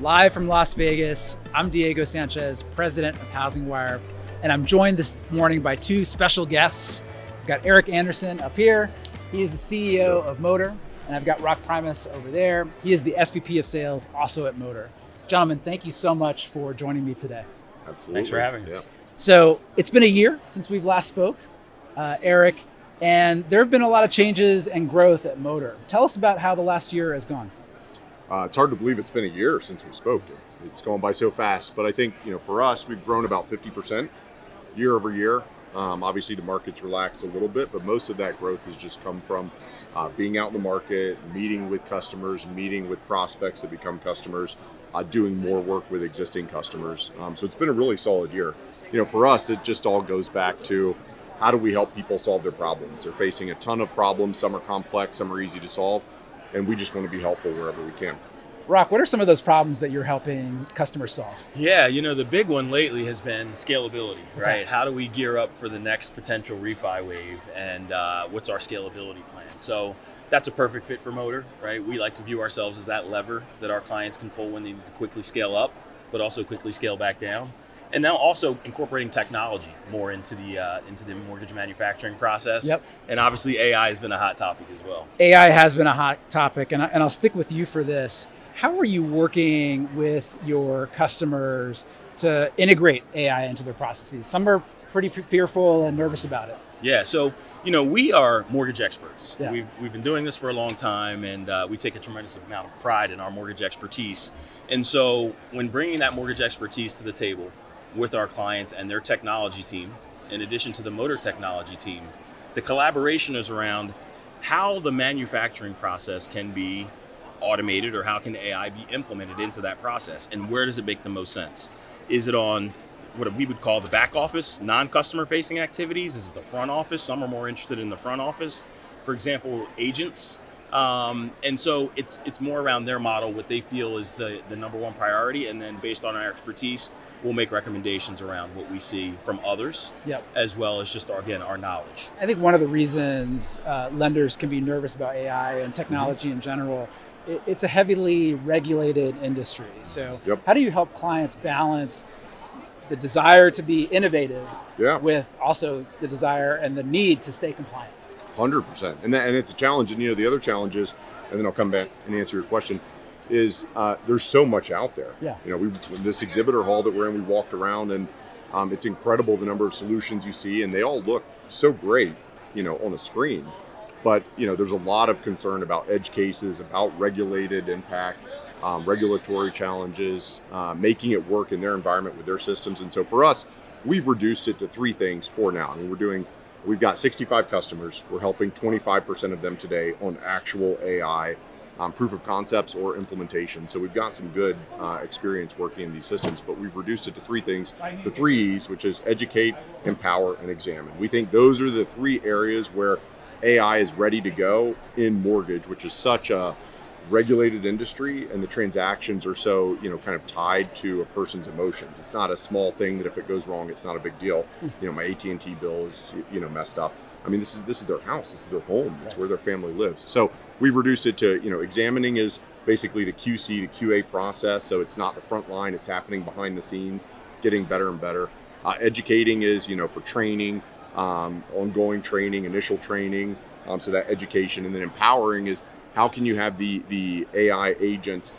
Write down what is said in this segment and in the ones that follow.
live from Las Vegas. I'm Diego Sanchez, president of HousingWire, and I'm joined this morning by two special guests. I've got Erik Anderson up here. He is the CEO of Motor, and I've got Primas over there. He is the SVP of sales, also at Motor. Gentlemen, thank you so much for joining me today. Absolutely. Thanks for having us. Yeah. So it's been a year since we've last spoke, Erik, and there have been a lot of changes and growth at Motor. Tell us about how the last year has gone. It's hard to believe it's been a year since we spoke. It's going by so fast, but I think, for us, we've grown about 50% year over year. Obviously, the market's relaxed a little bit, but most of that growth has just come from being out in the market, meeting with customers, meeting with prospects that become customers, doing more work with existing customers. So it's been a really solid year. For us, it just all goes back to how do we help people solve their problems? They're facing a ton of problems. Some are complex, some are easy to solve, and we just want to be helpful wherever we can. Rock, what are some of those problems that you're helping customers solve? Yeah, the big one lately has been scalability, right? Okay. How do we gear up for the next potential refi wave, and what's our scalability plan? So that's a perfect fit for Motor, right? We like to view ourselves as that lever that our clients can pull when they need to quickly scale up, but also quickly scale back down. And now also incorporating technology more into the mortgage manufacturing process. Yep. And obviously AI has been a hot topic as well. AI has been a hot topic, and I'll stick with you for this. How are you working with your customers to integrate AI into their processes? Some are pretty fearful and nervous about it. Yeah, so we are mortgage experts. Yeah. We've been doing this for a long time, and we take a tremendous amount of pride in our mortgage expertise. And so when bringing that mortgage expertise to the table with our clients and their technology team, in addition to the Motor technology team, the collaboration is around how the manufacturing process can be automated, or how can AI be implemented into that process, and where does it make the most sense? Is it on what we would call the back office, non-customer facing activities? Is it the front office? Some are more interested in the front office, for example, agents. And so it's more around their model, what they feel is the number one priority, and then based on our expertise, we'll make recommendations around what we see from others, Yep. as well as just, our knowledge. I think one of the reasons lenders can be nervous about AI and technology in general, it's a heavily regulated industry. So Yep. how do you help clients balance the desire to be innovative Yeah. with also the desire and the need to stay compliant? 100%. And it's a challenge. And, the other challenge is, and then I'll come back and answer your question, is there's so much out there. Yeah. This exhibitor hall that we're in, we walked around, and it's incredible the number of solutions you see, and they all look so great, on a screen. But, there's a lot of concern about edge cases, about regulated impact, regulatory challenges, making it work in their environment with their systems. And so for us, we've reduced it to three things for now. We've got 65 customers. We're helping 25% of them today on actual AI proof of concepts or implementation. So we've got some good experience working in these systems, but we've reduced it to three things, the three E's, which is educate, empower, and examine. We think those are the three areas where AI is ready to go in mortgage, which is such a regulated industry, and the transactions are so, kind of tied to a person's emotions. It's not a small thing that if it goes wrong, it's not a big deal. My AT&T bill is, messed up. I mean, this is their house, this is their home, it's where their family lives. So we've reduced it to, examining is basically the QC to QA process. So it's not the front line, it's happening behind the scenes, getting better and better. Educating is, for training, ongoing training, initial training, so that education. And then empowering is how can you have the AI agents,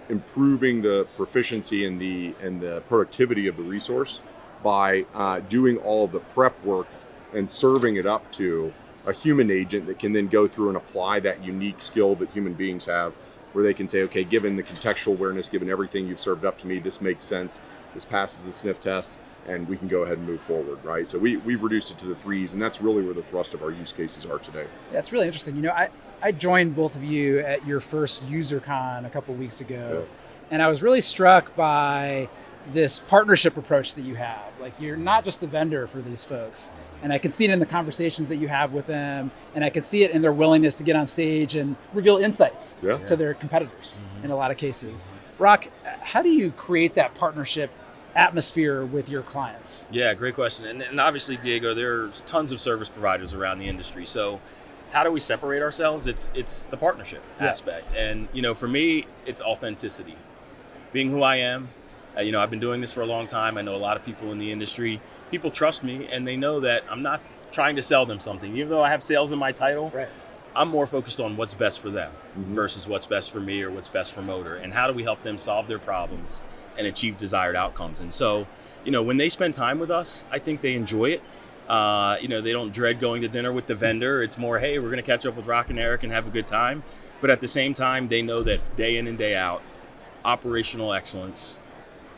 improving the proficiency and the productivity of the resource by doing all of the prep work and serving it up to a human agent that can then go through and apply that unique skill that human beings have, where they can say, okay, given the contextual awareness, given everything you've served up to me, this makes sense, this passes the sniff test, and we can go ahead and move forward, right? So we've reduced it to the threes, and that's really where the thrust of our use cases are today. That's really interesting. I joined both of you at your first UserCon a couple of weeks ago, and I was really struck by this partnership approach that you have. Like, you're not just a vendor for these folks, and I can see it in the conversations that you have with them, and I can see it in their willingness to get on stage and reveal insights to their competitors in a lot of cases. Rock, how do you create that partnership atmosphere with your clients? Yeah, great question. And obviously, Diego, there's tons of service providers around the industry. So how do we separate ourselves? It's the partnership aspect. And, for me, it's authenticity. being who I am. I've been doing this for a long time. I know a lot of people in the industry. People trust me, and they know that I'm not trying to sell them something. Even though I have sales in my title, Right. I'm more focused on what's best for them versus what's best for me or what's best for Motor, and how do we help them solve their problems and achieve desired outcomes. And so, when they spend time with us, I think they enjoy it. They don't dread going to dinner with the vendor. It's more, hey, we're going to catch up with Rock and Erik and have a good time. But at the same time, they know that day in and day out, operational excellence,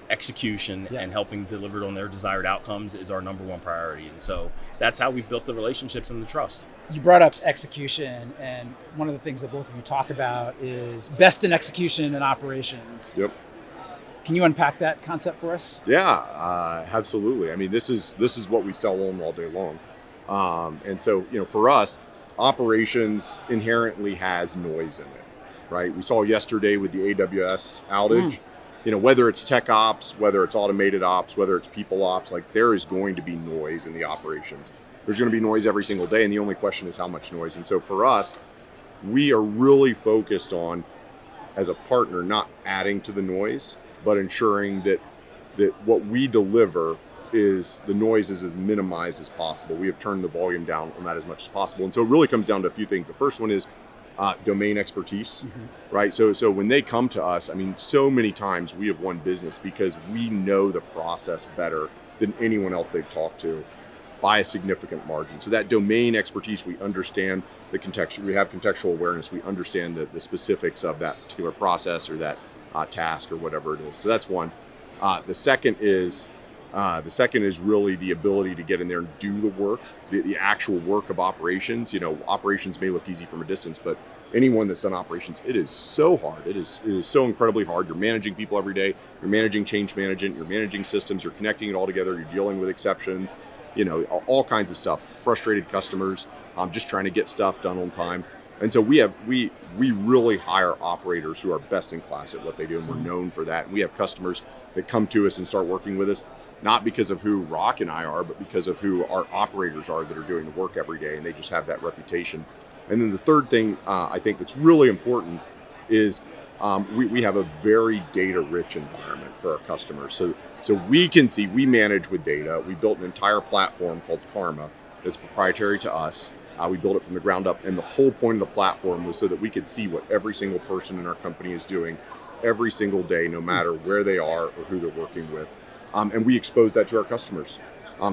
execution, and helping deliver on their desired outcomes is our number one priority. And so that's how we've built the relationships and the trust. You brought up execution, and one of the things that both of you talk about is best in execution and operations. Yep. Can you unpack that concept for us? Yeah, absolutely. I mean, this is what we sell on all day long. And so, for us, operations inherently has noise in it, right? We saw yesterday with the AWS outage, whether it's tech ops, whether it's automated ops, whether it's people ops, like there is going to be noise in the operations. There's going to be noise every single day. And the only question is how much noise. And so for us, we are really focused on, as a partner, not adding to the noise, but ensuring that what we deliver is the noise is as minimized as possible. We have turned the volume down on that as much as possible. And so it really comes down to a few things. The first one is domain expertise, right? So when they come to us, I mean, so many times we have won business because we know the process better than anyone else they've talked to by a significant margin. So that domain expertise, we understand the contextual, we have contextual awareness, we understand the specifics of that particular process or that task or whatever it is. So that's one. The second is really the ability to get in there and do the work, the actual work of operations. Operations may look easy from a distance, but anyone that's done operations, it is so hard. It is so incredibly hard. You're managing people every day. You're managing change management. You're managing systems. You're connecting it all together. You're dealing with exceptions. All kinds of stuff. Frustrated customers, just trying to get stuff done on time. And so we really hire operators who are best in class at what they do, and we're known for that. And we have customers that come to us and start working with us, not because of who Rock and I are, but because of who our operators are that are doing the work every day, and they just have that reputation. And then the third thing I think that's really important is we have a very data-rich environment for our customers. So we can see, we manage with data. We built an entire platform called Karma that's proprietary to us. We built it from the ground up, and the whole point of the platform was so that we could see what every single person in our company is doing every single day, no matter where they are or who they're working with. And we expose that to our customers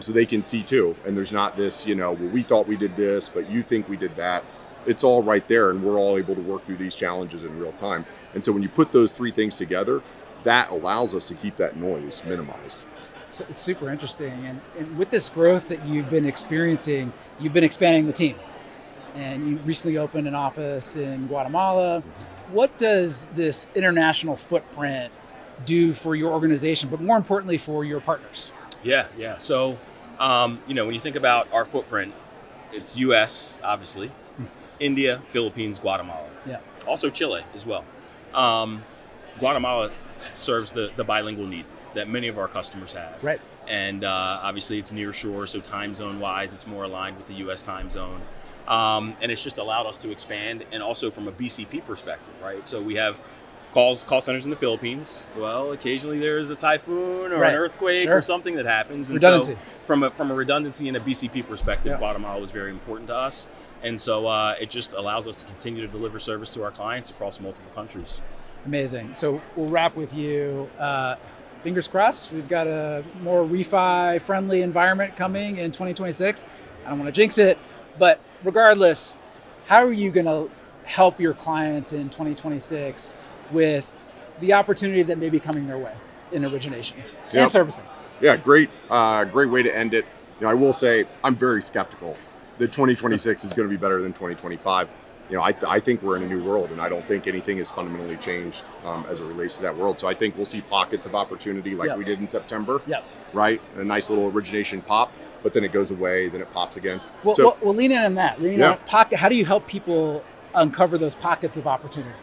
so they can see too. And there's not this, well, we thought we did this, but you think we did that. It's all right there, and we're all able to work through these challenges in real time. And so when you put those three things together, that allows us to keep that noise minimized. So it's super interesting. And with this growth that you've been experiencing, you've been expanding the team. And you recently opened an office in Guatemala. What does this international footprint do for your organization, but more importantly for your partners? Yeah. So, when you think about our footprint, it's U.S., obviously, India, Philippines, Guatemala. Yeah. Also Chile as well. Guatemala serves the bilingual need that many of our customers have. Right. And obviously it's near shore, so time zone wise, it's more aligned with the U.S. time zone. And it's just allowed us to expand, and also from a BCP perspective, right? So we have call centers in the Philippines. Well, occasionally there's a typhoon or an earthquake or something that happens. And redundancy. So from a redundancy and a BCP perspective, Guatemala was very important to us. And so it just allows us to continue to deliver service to our clients across multiple countries. Amazing. So we'll wrap with you. Fingers crossed, we've got a more refi-friendly environment coming in 2026. I don't want to jinx it, but regardless, how are you going to help your clients in 2026 with the opportunity that may be coming their way in origination and servicing? Yeah, great way to end it. I will say I'm very skeptical that 2026 is going to be better than 2025. I think we're in a new world, and I don't think anything has fundamentally changed as it relates to that world. So I think we'll see pockets of opportunity like we did in September, right? A nice little origination pop, but then it goes away, then it pops again. Well, lean in on that. Lean on pocket. How do you help people uncover those pockets of opportunity?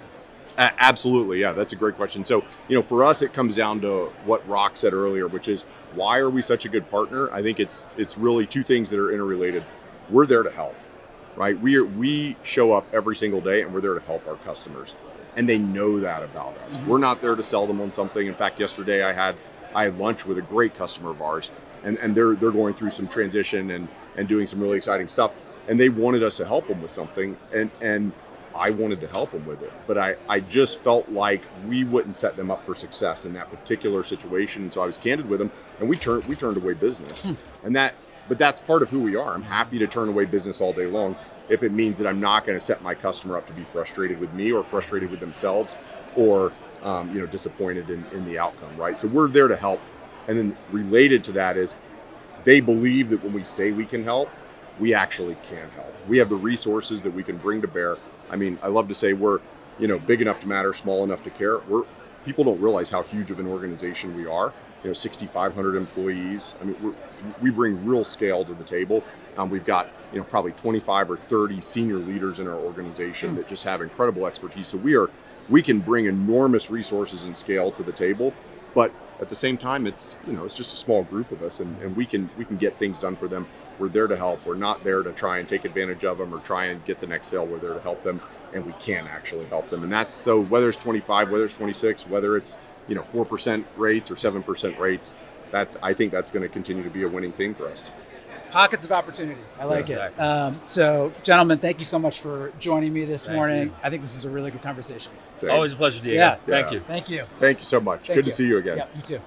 Absolutely, yeah, that's a great question. So, for us, it comes down to what Rock said earlier, which is, why are we such a good partner? I think it's really two things that are interrelated. We're there to help, right? We show up every single day, and we're there to help our customers. and they know that about us. We're not there to sell them on something. In fact, yesterday I had lunch with a great customer of ours, and they're going through some transition and doing some really exciting stuff, and they wanted us to help them with something, and I wanted to help them with it, but I just felt like we wouldn't set them up for success in that particular situation. And so I was candid with them, and we turned away business. But that's part of who we are. I'm happy to turn away business all day long if it means that I'm not going to set my customer up to be frustrated with me or frustrated with themselves or disappointed in the outcome, right? So we're there to help. And then related to that is they believe that when we say we can help, we actually can help. We have the resources that we can bring to bear. I mean, I love to say we're, big enough to matter, small enough to care. People don't realize how huge of an organization we are. 6,500 employees. I mean, we bring real scale to the table. We've got, probably 25 or 30 senior leaders in our organization that just have incredible expertise. So we can bring enormous resources and scale to the table, but at the same time, it's just a small group of us, and we can get things done for them. We're there to help. We're not there to try and take advantage of them or try and get the next sale. We're there to help them, and we can actually help them. And that's so whether it's 25, whether it's 26, whether it's 4% rates or 7% rates, I think that's going to continue to be a winning thing for us. Pockets of opportunity. I like it. So, gentlemen, thank you so much for joining me this morning. I think this is a really good conversation. Always a pleasure, Diego. Yeah. Thank you. Thank you. Thank you so much. Good to see you again. Yeah, you too.